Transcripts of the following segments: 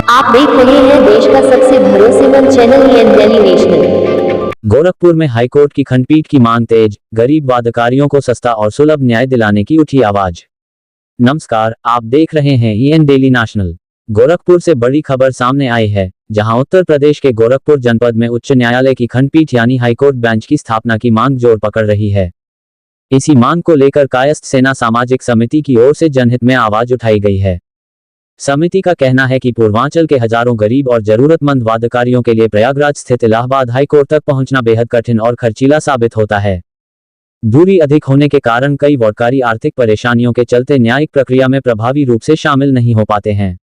आप देख रहे हैं देश का सबसे भरोसेमंद channel EN daily national. Gorakhpur में हाईकोर्ट की खंडपीठ की मांग तेज, गरीब वादकारियों को सस्ता और सुलभ न्याय दिलाने की उठी आवाज। नमस्कार, आप देख रहे हैं ईएन डेली नेशनल। गोरखपुर से बड़ी खबर सामने आई है, जहां उत्तर प्रदेश के गोरखपुर जनपद में उच्च न्यायालय की खंडपीठ यानी हाईकोर्ट बेंच की स्थापना की मांग जोर पकड़ रही है। इसी मांग को लेकर कायस्थ सेना सामाजिक समिति की ओर से जनहित में आवाज उठाई गई है। समिति का कहना है कि पूर्वांचल के हजारों गरीब और जरूरतमंद वादकारियों के लिए प्रयागराज स्थित इलाहाबाद हाईकोर्ट तक पहुंचना बेहद कठिन और खर्चीला साबित होता है। दूरी अधिक होने के कारण कई वादकारी आर्थिक परेशानियों के चलते न्यायिक प्रक्रिया में प्रभावी रूप से शामिल नहीं हो पाते हैं।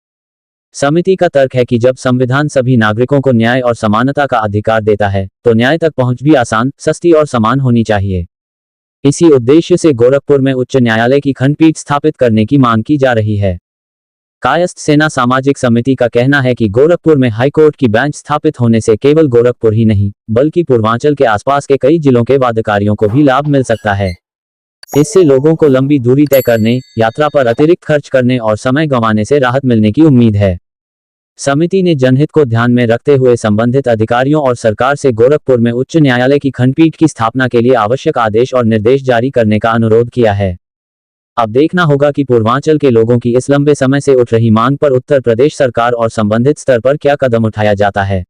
समिति का तर्क है कि जब संविधान सभी नागरिकों को न्याय और समानता का अधिकार देता है, तो न्याय तक पहुंच भी आसान, सस्ती और समान होनी चाहिए। इसी उद्देश्य से गोरखपुर में उच्च न्यायालय की खंडपीठ स्थापित करने की मांग की जा रही है। कायस्थ सेना सामाजिक समिति का कहना है कि गोरखपुर में हाईकोर्ट की बेंच स्थापित होने से केवल गोरखपुर ही नहीं, बल्कि पूर्वांचल के आसपास के कई जिलों के वादकारियों को भी लाभ मिल सकता है। इससे लोगों को लंबी दूरी तय करने, यात्रा पर अतिरिक्त खर्च करने और समय गंवाने से राहत मिलने की उम्मीद है। समिति ने जनहित को ध्यान में रखते हुए संबंधित अधिकारियों और सरकार से गोरखपुर में उच्च न्यायालय की खंडपीठ की स्थापना के लिए आवश्यक आदेश और निर्देश जारी करने का अनुरोध किया है। अब देखना होगा कि पूर्वांचल के लोगों की इस लंबे समय से उठ रही मांग पर उत्तर प्रदेश सरकार और संबंधित स्तर पर क्या कदम उठाया जाता है।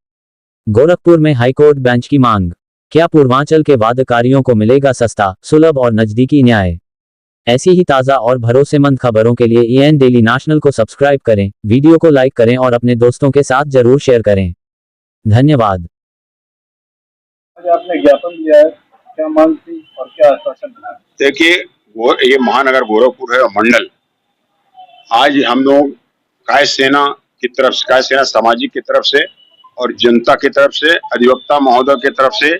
गोरखपुर में हाईकोर्ट बेंच की मांग, क्या पूर्वांचल के वादकारियों को मिलेगा सस्ता, सुलभ और नजदीकी न्याय? ऐसी ही ताज़ा और भरोसेमंद खबरों के लिए ईएन डेली नेशनल को सब्सक्राइब करें, वीडियो को लाइक करें और अपने दोस्तों के साथ जरूर शेयर करें। धन्यवाद। आपने ज्ञापन दिया है, क्या मांग थी और क्या आश्वासन मिला? देखिए, ये महानगर गोरखपुर है मंडल। आज हम लोग कायस्थ सेना की तरफ से, कायस्थ सेना सामाजिक की तरफ से और जनता की तरफ से, अधिवक्ता महोदय की तरफ से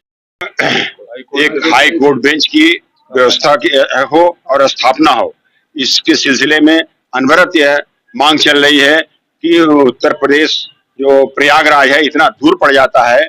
एक हाई कोर्ट बेंच की व्यवस्था की हो और स्थापना हो, इसके सिलसिले में अनवरत यह मांग चल रही है कि उत्तर प्रदेश जो प्रयागराज है इतना दूर पड़ जाता है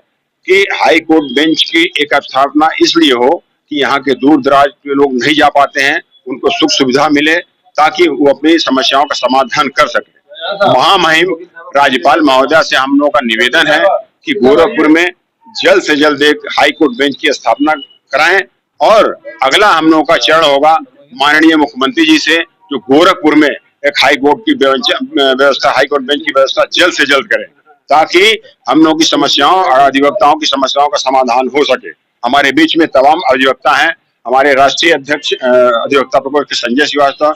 कि हाई कोर्ट बेंच की एक स्थापना इसलिए हो कि यहाँ के दूर दराज के लोग नहीं जा पाते हैं, उनको सुख सुविधा मिले ताकि वो अपनी समस्याओं का समाधान कर सके। महामहिम राज्यपाल महोदया से हम लोगों का निवेदन है कि गोरखपुर में जल्द से जल्द एक हाई कोर्ट बेंच की स्थापना कराएं और अगला हम लोगों का चरण होगा माननीय मुख्यमंत्री जी से, जो गोरखपुर में एक हाई कोर्ट की व्यवस्था, हाई कोर्ट बेंच की व्यवस्था जल्द से जल्द करें ताकि हम लोगों की समस्याओं और अधिवक्ताओं की समस्याओं का समाधान हो सके। हमारे बीच में तमाम अधिवक्ता हैं, हमारे राष्ट्रीय अध्यक्ष अधिवक्ता प्रकोष्ठ संजय श्रीवास्तव,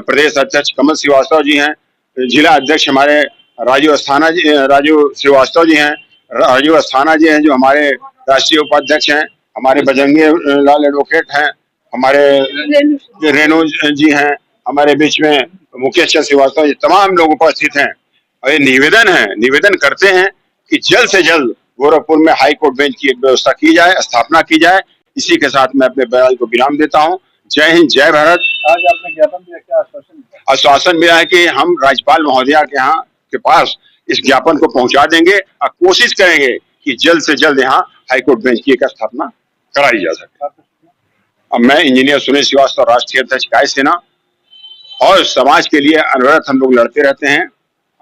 प्रदेश अध्यक्ष कमल श्रीवास्तव जी हैं, जिला अध्यक्ष हमारे राजू श्रीवास्तव जी हैं, राजू अस्थाना जी हैं जो हमारे राष्ट्रीय उपाध्यक्ष हैं, हमारे बजरंगी लाल एडवोकेट हैं, हमारे रेणु जी हैं, हमारे बीच में मुकेश चंद्र श्रीवास्तव जी, तमाम लोग उपस्थित हैं। और ये निवेदन करते हैं कि जल्द से जल्द गोरखपुर में हाई कोर्ट बेंच की एक व्यवस्था की जाए, स्थापना की जाए। इसी के साथ मैं अपने बयान को विराम देता हूं। जय हिंद, जय भारत। आज आपने ज्ञापन दिया, क्या आश्वासन दिया? आश्वासन मिला है कि हम राज्यपाल महोदया के यहाँ के पास इस ज्ञापन को पहुंचा देंगे और कोशिश करेंगे कि जल्द से जल्द यहाँ हाई कोर्ट बेंच की एक स्थापना कराई जा सके। अब मैं इंजीनियर सुनील श्रीवास्तव, राष्ट्रीय अध्यक्ष कायस्थ सेना, और समाज के लिए अनवरत हम लोग लड़ते रहते हैं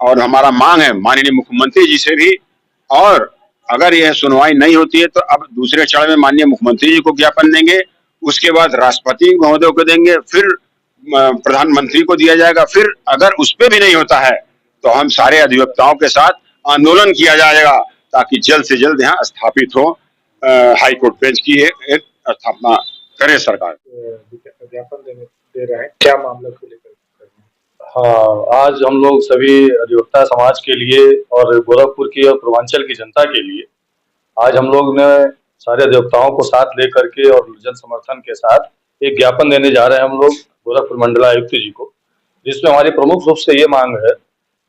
और हमारा मांग है माननीय मुख्यमंत्री जी से भी, और अगर यह सुनवाई नहीं होती है तो अब दूसरे चरण में माननीय मुख्यमंत्री जी को ज्ञापन देंगे, उसके बाद राष्ट्रपति महोदय को देंगे, फिर प्रधानमंत्री को दिया जाएगा, फिर अगर उस पर भी नहीं होता है तो हम सारे अधिवक्ताओं के साथ आंदोलन किया जाएगा ताकि जल्द से जल्द यहाँ स्थापित हो हाई कोर्ट बेंच की एक स्थापना करे सरकार। ज्ञापन दे रहे हैं, क्या मामला को लेकर? हाँ, आज हम लोग सभी अधिवक्ता समाज के लिए और गोरखपुर की और पूर्वांचल की जनता के लिए आज हम लोग ने सारे अधिवक्ताओं को साथ लेकर के और जन समर्थन के साथ एक ज्ञापन देने जा रहे हैं हम लोग गोरखपुर मंडलायुक्त जी को, जिसमें हमारी प्रमुख रूप से ये मांग है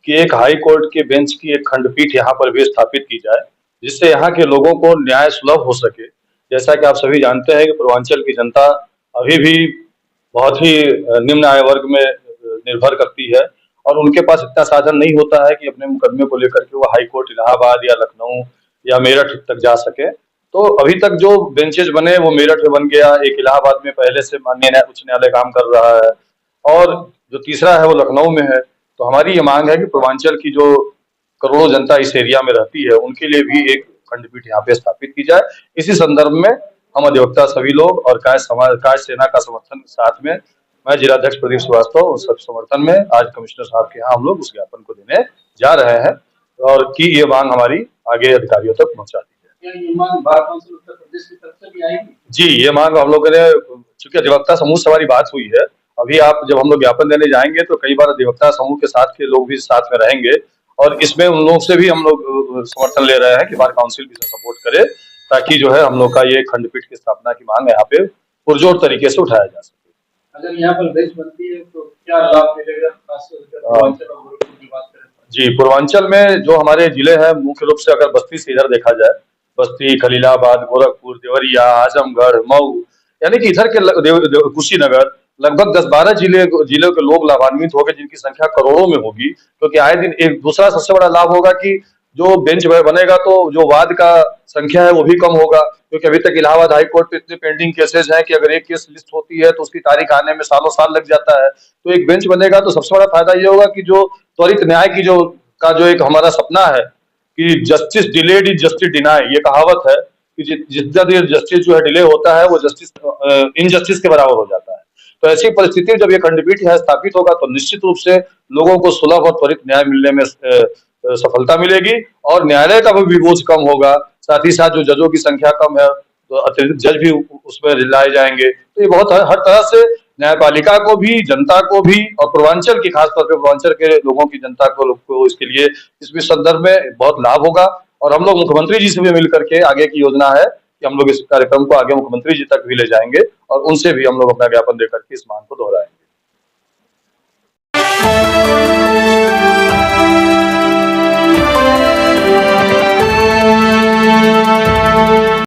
कि एक हाई कोर्ट के बेंच की एक खंडपीठ यहाँ पर भी स्थापित की जाए, जिससे यहाँ के लोगों को न्याय सुलभ हो सके। जैसा कि आप सभी जानते हैं कि पूर्वांचल की जनता अभी भी बहुत ही निम्न आय वर्ग में निर्भर करती है और उनके पास इतना साधन नहीं होता है कि अपने मुकदमे को लेकर के वो हाई कोर्ट इलाहाबाद या लखनऊ या मेरठ तक जा सके। तो अभी तक जो बेंचेज बने वो मेरठ में बन गया, एक इलाहाबाद में पहले से माननीय उच्च न्यायालय काम कर रहा है और जो तीसरा है वो लखनऊ में है। तो हमारी ये मांग है कि पूर्वांचल की जो करोड़ों जनता इस एरिया में रहती है उनके लिए भी एक खंडपीठ यहाँ पे स्थापित की जाए। इसी संदर्भ में हम अधिवक्ता सभी लोग और काय सेना का समर्थन के साथ में मैं जिलाध्यक्ष प्रदीप श्रीवास्तव और सब समर्थन में आज कमिश्नर साहब के यहाँ हम लोग उस ज्ञापन को देने जा रहे हैं और कि ये मांग हमारी आगे अधिकारियों तक पहुंचा दी जाए। ये मांग बार काउंसिल उत्तर प्रदेश की तरफ से भी आएगी? जी, ये मांग हम लोगों ने, चूंकि अधिवक्ता समूह से हमारी बात हुई है, अभी आप जब हम लोग ज्ञापन देने जाएंगे तो कई बार अधिवक्ता समूह के साथ के लोग भी साथ में रहेंगे और इसमें उन लोगों से भी हम लोग समर्थन ले रहे हैं कि बार काउंसिल भी सपोर्ट करे ताकि जो है हम लोग का ये खंडपीठ की स्थापना की मांग यहाँ पे पुरजोर तरीके से उठाया जा सके। अगर यहाँ पर बेंच बनती है तो क्या लाभ मिलेगा? पूर्वांचल और गोरखपुर की बात करें जी, पूर्वांचल में जो हमारे जिले हैं मुख्य रूप से अगर बस्ती से इधर देखा जाए, बस्ती, खलीलाबाद, गोरखपुर, देवरिया, आजमगढ़, मऊ, यानी कि इधर के कुशीनगर लगभग 10-12 जिलों के लोग लाभान्वित होंगे जिनकी संख्या करोड़ों में होगी। क्योंकि आए दिन एक दूसरा सबसे बड़ा लाभ होगा कि जो बेंच बनेगा तो जो वाद का संख्या है वो भी कम होगा, क्योंकि अभी तक इलाहाबाद हाई कोर्ट पे इतने पेंडिंग केसेस हैं कि अगर एक केस लिस्ट होती है तो उसकी तारीख आने में सालों साल लग जाता है। तो एक बेंच बनेगा तो सबसे बड़ा फायदा ये होगा कि जो त्वरित न्याय की जो एक हमारा सपना है कि justice delayed is justice deny, ये कहावत है कि जितना देर जस्टिस जो है डिले होता है वो जस्टिस इनजस्टिस के बराबर हो जाता है। तो ऐसी परिस्थिति में जब ये खंडपीठ यहाँ स्थापित होगा तो निश्चित रूप से लोगों को सुलभ और त्वरित न्याय मिलने में सफलता मिलेगी और न्यायालय का भी बोझ कम होगा। साथ ही साथ जो जजों की संख्या कम है तो अतिरिक्त जज भी उसमें लाए जाएंगे। तो ये बहुत हर तरह से न्यायपालिका को भी, जनता को भी और पूर्वांचल की, खासतौर पे पूर्वांचल के लोगों की, जनता को इसके लिए इस संदर्भ में बहुत लाभ होगा। और हम लोग मुख्यमंत्री जी से भी मिलकर के आगे की योजना है कि हम लोग इस कार्यक्रम को आगे मुख्यमंत्री जी तक भी ले जाएंगे और उनसे भी हम लोग अपना ज्ञापन देकर के इस मांग को दोहराएंगे।